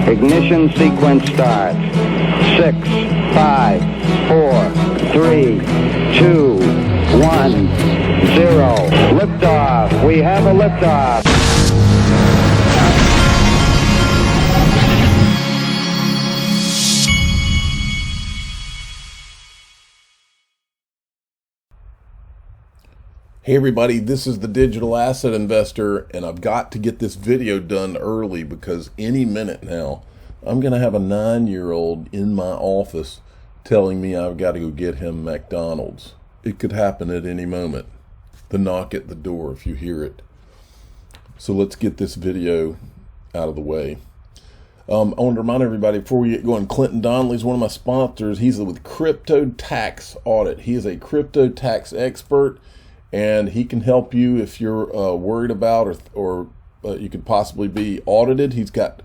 Ignition sequence starts. 6, 5, 4, 3, 2, 1, 0. Liftoff. We have a liftoff. Hey everybody, this is the Digital Asset Investor, and I've got to get this video done early because any minute now I'm going to have a 9-year-old in my office telling me I've got to go get him McDonald's. It could happen at any moment. The knock at the door, if you hear it. So let's get this video out of the way. I want to remind everybody before we get going, Clinton Donnelly's one of my sponsors. He's with Crypto Tax Audit. He is a crypto tax expert, and he can help you if you're worried about or you could possibly be audited. He's got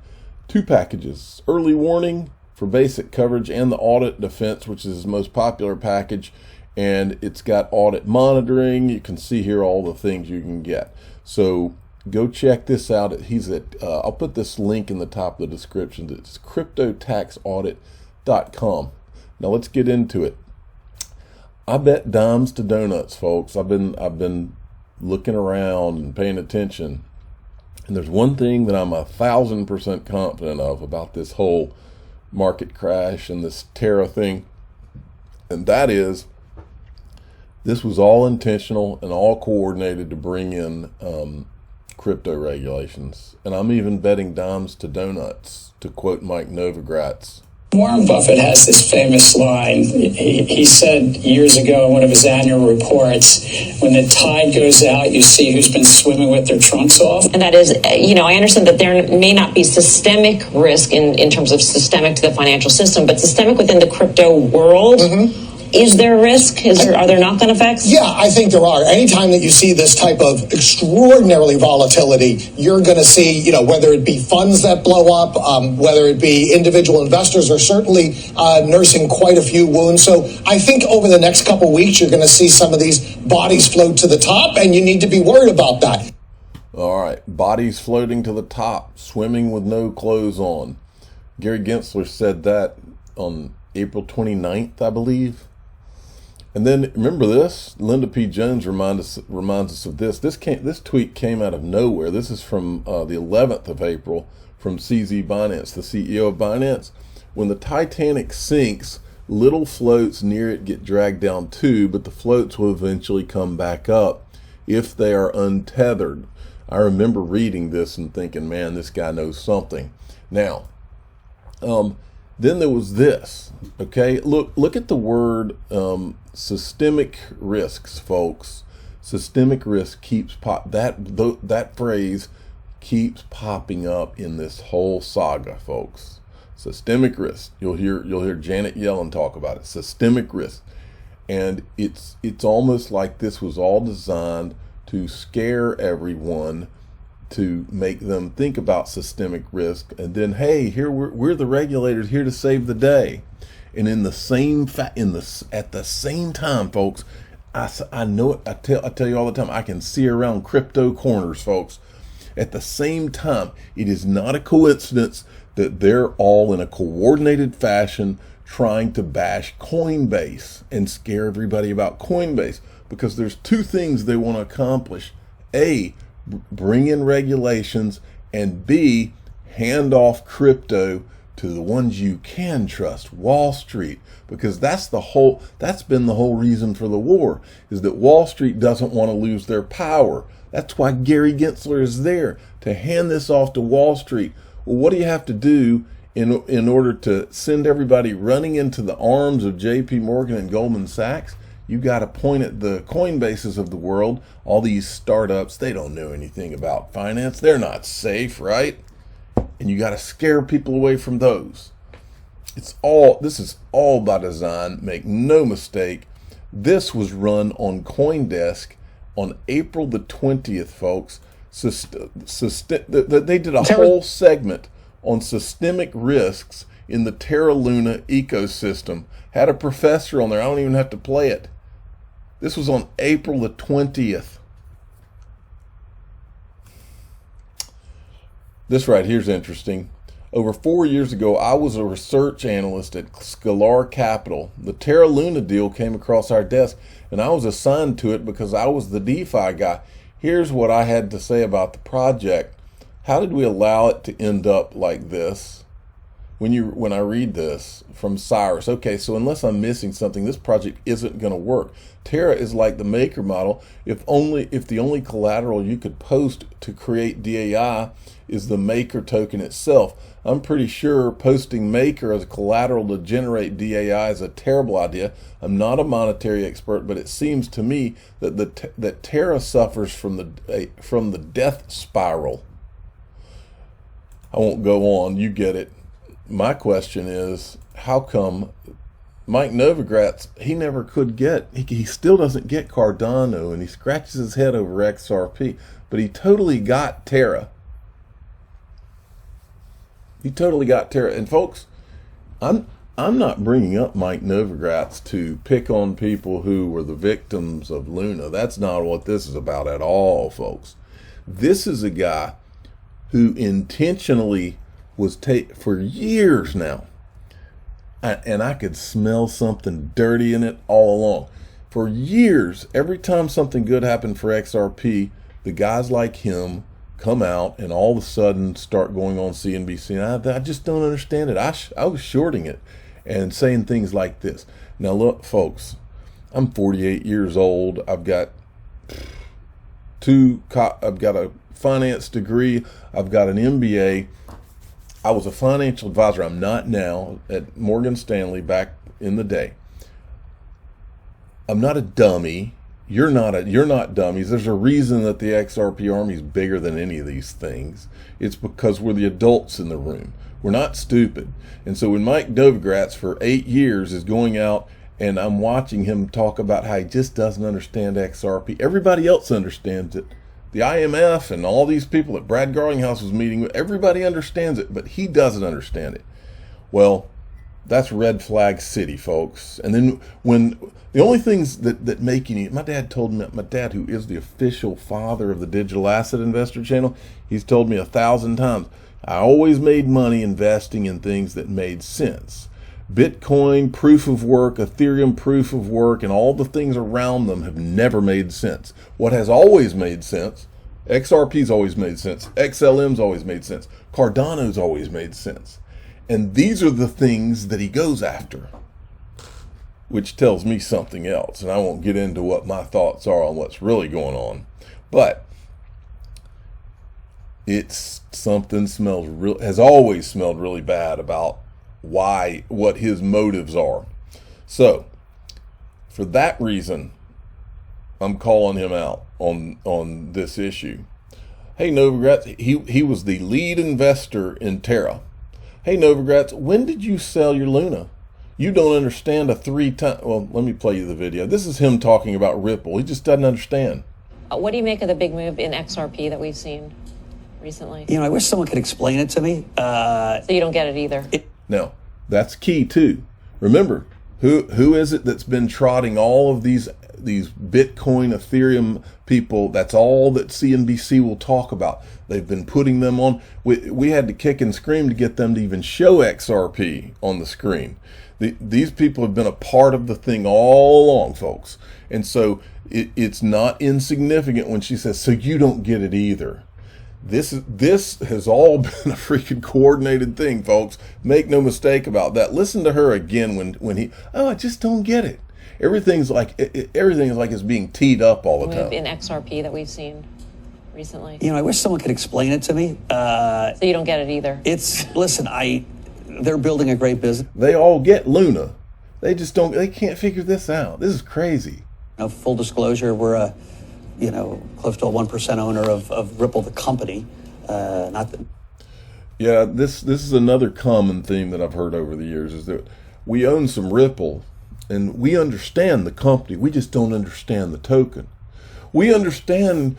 2 packages: early warning for basic coverage and the audit defense, which is his most popular package, and it's got audit monitoring. You can see here all the things you can get. So go check this out. He's at I'll put this link in the top of the description. It's cryptotaxaudit.com. Now let's get into it. I bet dimes to donuts, folks. I've been looking around and paying attention, and there's one thing that I'm 1,000% confident of about this whole market crash and this Terra thing, and that is this was all intentional and all coordinated to bring in crypto regulations. And I'm even betting dimes to donuts, to quote Mike Novogratz. Warren Buffett has this famous line. He said years ago in one of his annual reports, when the tide goes out, you see who's been swimming with their trunks off. And that is, I understand that there may not be systemic risk in terms of systemic to the financial system, but systemic within the crypto world. Mm-hmm. Is there risk? Are there knock-on effects? Yeah, I think there are. Anytime that you see this type of extraordinarily volatility, you're going to see, whether it be funds that blow up, whether it be individual investors are certainly nursing quite a few wounds. So I think over the next couple of weeks, you're going to see some of these bodies float to the top, and you need to be worried about that. All right, bodies floating to the top, swimming with no clothes on. Gary Gensler said that on April 29th, I believe. And then remember this, Linda P. Jones reminds us of this. This tweet came out of nowhere. This is from the 11th of April from CZ Binance, the CEO of Binance. When the Titanic sinks, little floats near it get dragged down too, but the floats will eventually come back up if they are untethered. I remember reading this and thinking, man, this guy knows something. Now, then there was this, okay? Look at the word systemic risks, folks. Systemic risk keeps that phrase keeps popping up in this whole saga, folks. Systemic risk. You'll hear Janet Yellen talk about it. Systemic risk, and it's almost like this was all designed to scare everyone, to make them think about systemic risk, and then hey, here we're the regulators here to save the day. And at the same time, folks, I know it. I tell you all the time. I can see around crypto corners, folks. At the same time, it is not a coincidence that they're all in a coordinated fashion trying to bash Coinbase and scare everybody about Coinbase, because there's 2 things they want to accomplish: A, bring in regulations, and B, hand off crypto to the ones you can trust, Wall Street, because that's been the whole reason for the war, is that Wall Street doesn't want to lose their power. That's why Gary Gensler is there, to hand this off to Wall Street. Well, what do you have to do in order to send everybody running into the arms of JP Morgan and Goldman Sachs? You got to point at the Coinbases of the world, all these startups. They don't know anything about finance. They're not safe, right? And you got to scare people away from those. This is all by design. Make no mistake. This was run on CoinDesk on April the 20th, folks. They did a whole segment on systemic risks in the Terra Luna ecosystem. Had a professor on there. I don't even have to play it. This was on April the 20th. This right here's interesting. Over 4 years ago, I was a research analyst at XRP. The Terra Luna deal came across our desk, and I was assigned to it because I was the DeFi guy. Here's what I had to say about the project. How did we allow it to end up like this? When I read this from Cyrus, okay, so unless I'm missing something, this project isn't going to work. Terra is like the Maker model. If the only collateral you could post to create DAI is the Maker token itself, I'm pretty sure posting Maker as collateral to generate DAI is a terrible idea. I'm not a monetary expert, but it seems to me that Terra suffers from the death spiral. I won't go on. You get it. My question is, how come Mike Novogratz, he still doesn't get Cardano, and he scratches his head over XRP, but he totally got Terra. He totally got Terra. And folks, I'm not bringing up Mike Novogratz to pick on people who were the victims of Luna. That's not what this is about at all, folks. This is a guy who intentionally was for years now, and I could smell something dirty in it all along. For years, every time something good happened for XRP, the guys like him come out and all of a sudden start going on CNBC. And I just don't understand it. I was shorting it and saying things like this. Now look, folks, I'm 48 years old. I've got a finance degree. I've got an MBA. I was a financial advisor. I'm not now, at Morgan Stanley back in the day. I'm not a dummy. You're not dummies. There's a reason that the XRP army is bigger than any of these things. It's because we're the adults in the room. We're not stupid. And so when Mike Novogratz for 8 years is going out and I'm watching him talk about how he just doesn't understand XRP, everybody else understands it. The IMF and all these people that Brad Garlinghouse was meeting with, everybody understands it, but he doesn't understand it. Well, that's red flag city, folks. And then when the only things that make you, my dad told me, my dad, who is the official father of the Digital Asset Investor channel, he's told me 1,000 times, I always made money investing in things that made sense. Bitcoin, proof of work, Ethereum, proof of work, and all the things around them have never made sense. What has always made sense, XRP's always made sense, XLM's always made sense, Cardano's always made sense. And these are the things that he goes after, which tells me something else. And I won't get into what my thoughts are on what's really going on. But it's something has always smelled really bad about what his motives are. So for that reason, I'm calling him out on this issue. Hey Novogratz, he was the lead investor in Terra. Hey Novogratz, when did you sell your Luna? You don't understand well, let me play you the video. This is him talking about Ripple. He just doesn't understand. What do you make of the big move in XRP that we've seen recently? I wish someone could explain it to me. So you don't get it either? Now, that's key too. Remember, who is it that's been trotting all of these Bitcoin, Ethereum people? That's all that CNBC will talk about. They've been putting them on. We had to kick and scream to get them to even show XRP on the screen. These people have been a part of the thing all along, folks. And so it's not insignificant when she says, so you don't get it either. This has all been a freaking coordinated thing, folks. Make no mistake about that. Listen to her again when I just don't get it. Everything is like it's being teed up all the time. In XRP that we've seen recently. I wish someone could explain it to me. So you don't get it either. They're building a great business. They all get Luna. They just don't. They can't figure this out. This is crazy. Full disclosure, we're close to a 1% owner of Ripple, the company. Yeah, this is another common theme that I've heard over the years is that we own some Ripple and we understand the company. We just don't understand the token. We understand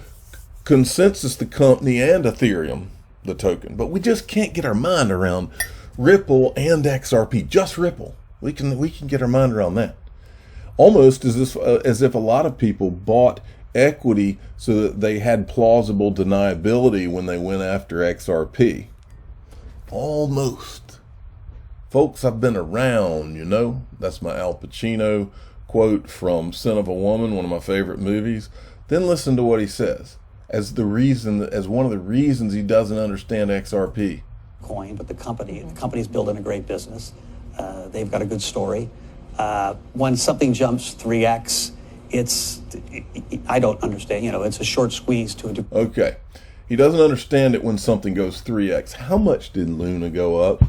Consensus, the company, and Ethereum, the token, but we just can't get our mind around Ripple and XRP. Just Ripple. We can get our mind around that. Almost as if a lot of people bought equity so that they had plausible deniability when they went after XRP. Almost. Folks, I've been around, you know. That's my Al Pacino quote from Son of a Woman, one of my favorite movies. Then listen to what he says as one of the reasons he doesn't understand XRP. Coin, but the company's building a great business. They've got a good story. When something jumps 3x, I don't understand. It's a short squeeze to a degree. Okay. He doesn't understand it when something goes 3x. How much did Luna go up?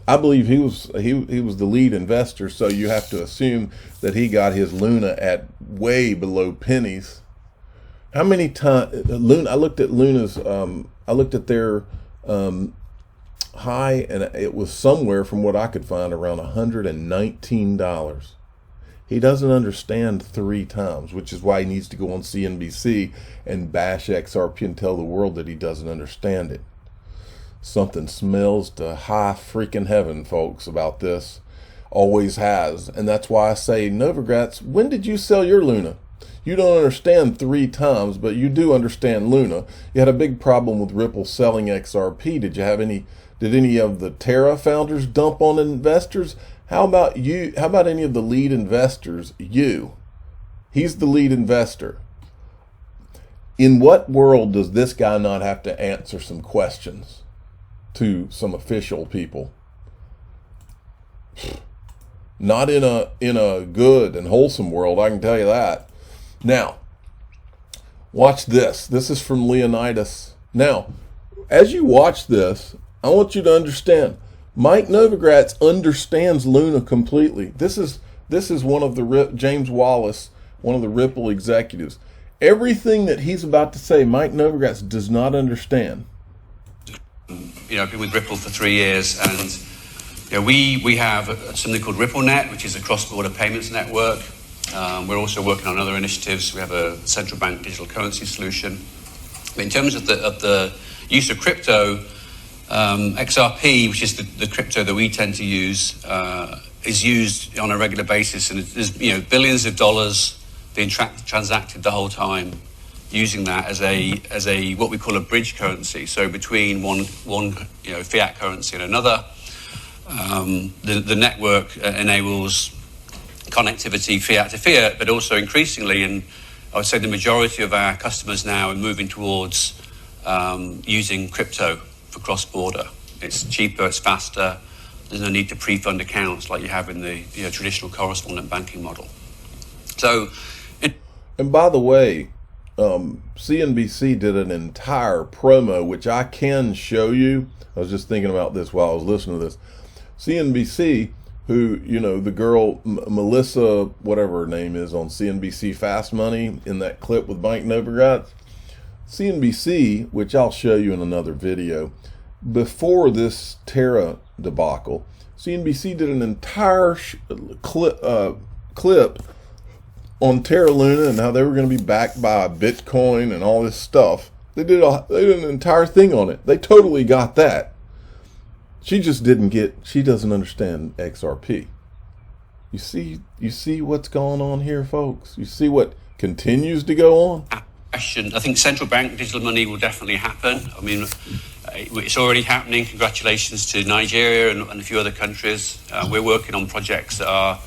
I believe he was the lead investor, so you have to assume that he got his Luna at way below pennies. How many times Luna? I looked at Luna's. I looked at their high, and it was somewhere from what I could find around $119. He doesn't understand 3 times, which is why he needs to go on CNBC and bash XRP and tell the world that he doesn't understand it. Something smells to high freaking heaven, folks, about this. Always has. And that's why I say, Novogratz, when did you sell your Luna? You don't understand 3 times, but you do understand Luna. You had a big problem with Ripple selling XRP. Did any of the Terra founders dump on investors? How about you? How about any of the lead investors? He's the lead investor. In what world does this guy not have to answer some questions to some official people? Not in a good and wholesome world, I can tell you that. Now, watch this. This is from Leonidas. Now, as you watch this, I want you to understand, Mike Novogratz understands Luna completely. This is one of the James Wallace, one of the Ripple executives. Everything that he's about to say, Mike Novogratz does not understand. I've been with Ripple for 3 years, and we have something called RippleNet, which is a cross-border payments network. We're also working on other initiatives. We have a central bank digital currency solution. But in terms of the use of crypto, XRP, which is the crypto that we tend to use, is used on a regular basis, and there's billions of dollars being transacted the whole time, using that as a what we call a bridge currency. So between one fiat currency and another, the network enables connectivity fiat to fiat, but also increasingly, and I would say the majority of our customers now are moving towards using crypto for cross-border. It's cheaper, it's faster, there's no need to pre-fund accounts like you have in the traditional correspondent banking model. And by the way, CNBC did an entire promo, which I can show you. I was just thinking about this while I was listening to this. CNBC, who, the girl, Melissa, whatever her name is on CNBC Fast Money in that clip with Mike Novogratz, CNBC, which I'll show you in another video, before this Terra debacle, CNBC did an entire clip on Terra Luna and how they were going to be backed by Bitcoin and all this stuff. They did an entire thing on it. They totally got that. She just she doesn't understand XRP. You see what's going on here, folks? You see what continues to go on? I think central bank digital money will definitely happen. I mean, it's already happening. Congratulations to Nigeria and a few other countries. We're working on projects that are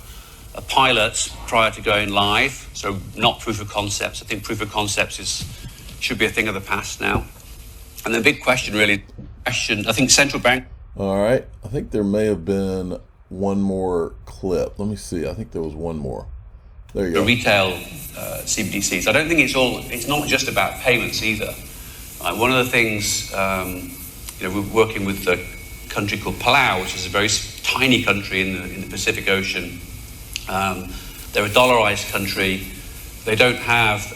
pilots prior to going live, so not proof of concepts. I think proof of concepts should be a thing of the past now. And the big question really, I think central bank. All right, I think there may have been one more clip. Let me see. I think there was one more. There you go. Retail CBDCs. I don't think it's not just about payments either. One of the things, we're working with a country called Palau, which is a very tiny country in the Pacific Ocean. They're a dollarized country. They don't have,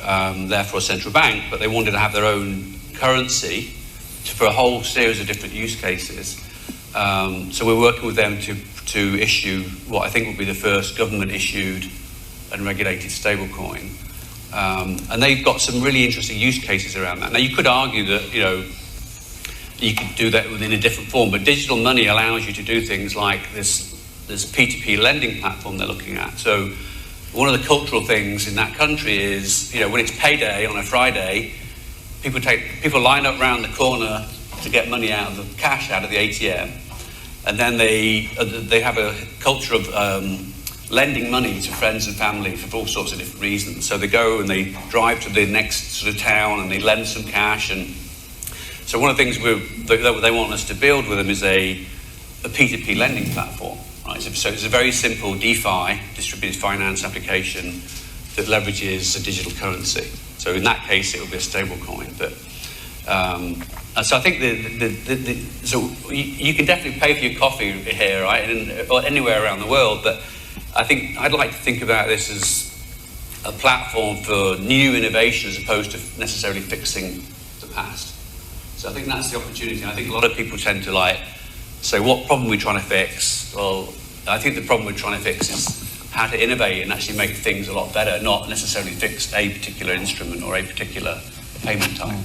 therefore, a central bank, but they wanted to have their own currency for a whole series of different use cases. So we're working with them to issue what I think will be the first government-issued and regulated stablecoin. And they've got some really interesting use cases around that. Now, you could argue that, you could do that within a different form, but digital money allows you to do things like this P2P lending platform they're looking at. So one of the cultural things in that country is, when it's payday on a Friday, people line up around the corner to get money out of the cash out of the ATM, and then they have a culture of lending money to friends and family for all sorts of different reasons. So they go and they drive to the next sort of town and they lend some cash. And so one of the things that they want us to build with them is a P2P lending platform. Right? So it's a very simple DeFi, distributed finance application that leverages a digital currency. So in that case, it will be a stable coin. But so I think so you can definitely pay for your coffee here, right, or anywhere around the world. But I think I'd like to think about this as a platform for new innovation as opposed to necessarily fixing the past. So I think that's the opportunity. I think a lot of people tend to say, what problem are we trying to fix? Well, I think the problem we're trying to fix is how to innovate and actually make things a lot better, not necessarily fix a particular instrument or a particular payment type.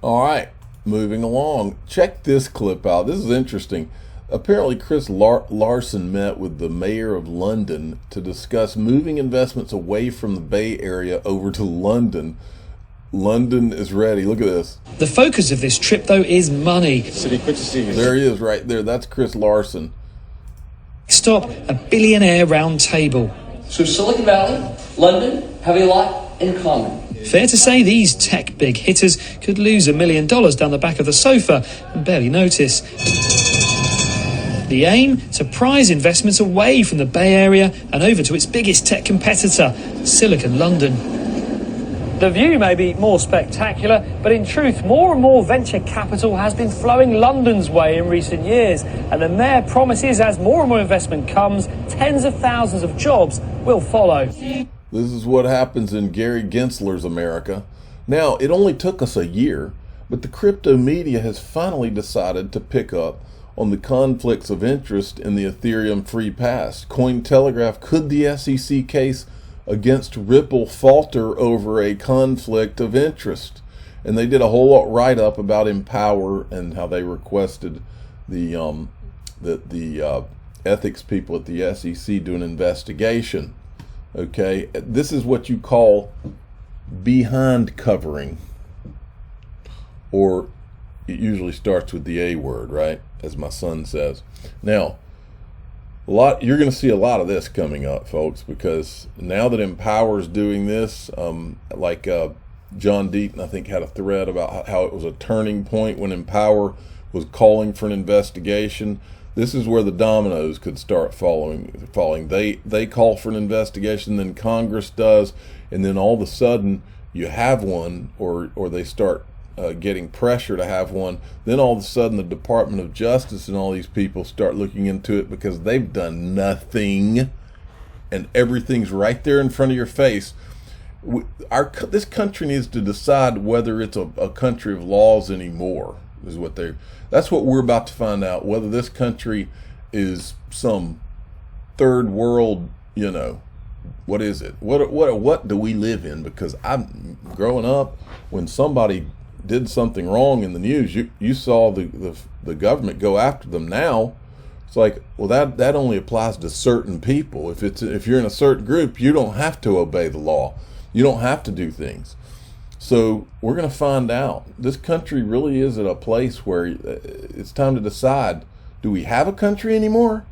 All right, moving along. Check this clip out. This is interesting. Apparently, Chris Larsen met with the mayor of London to discuss moving investments away from the Bay Area over to London. London is ready. Look at this. The focus of this trip, though, is money. City, good to see you. There he is right there. That's Chris Larsen. Stop a billionaire round table. So Silicon Valley, London have a lot in common. Fair to say these tech big hitters could lose $1 million down the back of the sofa and barely notice. The aim, to prize investments away from the Bay Area and over to its biggest tech competitor, Silicon London. The view may be more spectacular, but in truth, more and more venture capital has been flowing London's way in recent years. And the mayor promises as more and more investment comes, tens of thousands of jobs will follow. This is what happens in Gary Gensler's America. Now, it only took us a year, but the crypto media has finally decided to pick up on the conflicts of interest in the Ethereum free pass. Cointelegraph, could the SEC case against Ripple falter over a conflict of interest? And they did a whole write-up about Empower and how they requested the ethics people at the SEC do an investigation. Okay, this is what you call behind covering, or it usually starts with the A word, right? As my son says. Now, you're going to see a lot of this coming up, folks, because now that Empower's doing this, John Deaton, I think, had a thread about how it was a turning point when Empower was calling for an investigation. This is where the dominoes could start falling. They call for an investigation, then Congress does, and then all of a sudden you have one, or they start getting pressure to have one. Then all of a sudden the Department of Justice and all these people start looking into it because they've done nothing, and everything's right there in front of your face. This country needs to decide whether it's a country of laws anymore. That's what we're about to find out, whether this country is some third world, what is it? What do we live in? Because I'm growing up, when somebody did something wrong in the news, you saw the government go after them. Now it's like, well, that only applies to certain people. If you're in a certain group, you don't have to obey the law. You don't have to do things. So we're going to find out. This country really is at a place where it's time to decide, do we have a country anymore?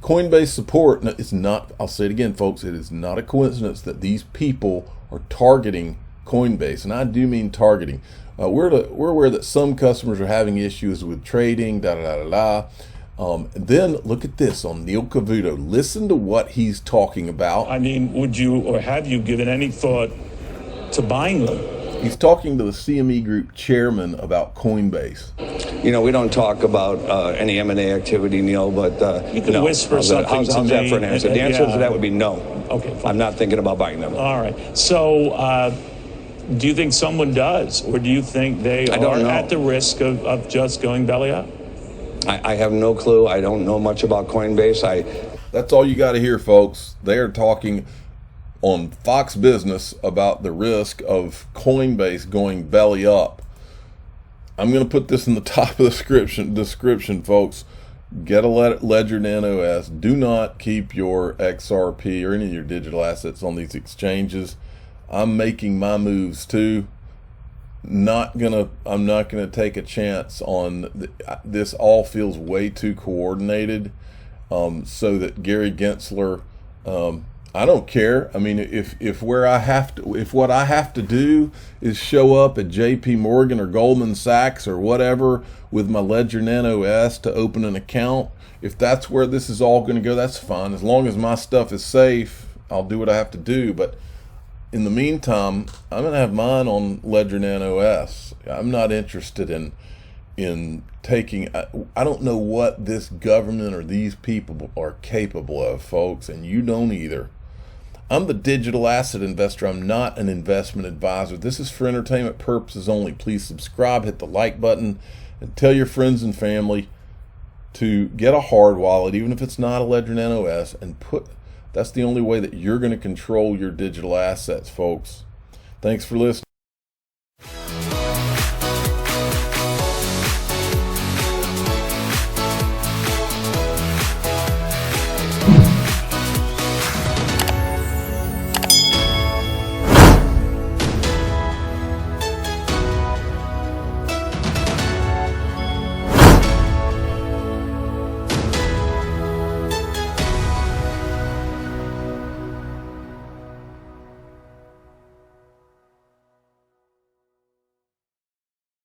Coinbase support, it's not, I'll say it again, folks, it is not a coincidence that these people are targeting Coinbase, and I do mean targeting. We're aware that some customers are having issues with trading, and then look at this on Neil Cavuto. Listen to what he's talking about. I mean, would you or have you given any thought to buying them? He's talking to the CME Group chairman about Coinbase. We don't talk about any M&A activity, Neil, but you can whisper how's something how's to that me. for an answer? The answer to that would be no. Okay, fine. I'm not thinking about buying them. All right. So do you think someone does, or do you think they are at the risk of just going belly up? I have no clue. I don't know much about Coinbase. That's all you got to hear, folks. They are talking on Fox Business about the risk of Coinbase going belly up. I'm going to put this in the top of the description, folks. Get a ledger and NOS. Do not keep your XRP or any of your digital assets on these exchanges. I'm making my moves too. I'm not gonna take a chance on this. All feels way too coordinated, so that Gary Gensler, I don't care. I mean, if what I have to do is show up at J.P. Morgan or Goldman Sachs or whatever with my Ledger Nano S to open an account, if that's where this is all going to go, that's fine. As long as my stuff is safe, I'll do what I have to do. But in the meantime, I'm going to have mine on Ledger Nano S. I'm not interested in taking, I don't know what this government or these people are capable of, folks, and you don't either. I'm the digital asset investor. I'm not an investment advisor. This is for entertainment purposes only. Please subscribe, hit the like button, and tell your friends and family to get a hard wallet, even if it's not a Ledger Nano S, and that's the only way that you're going to control your digital assets, folks. Thanks for listening.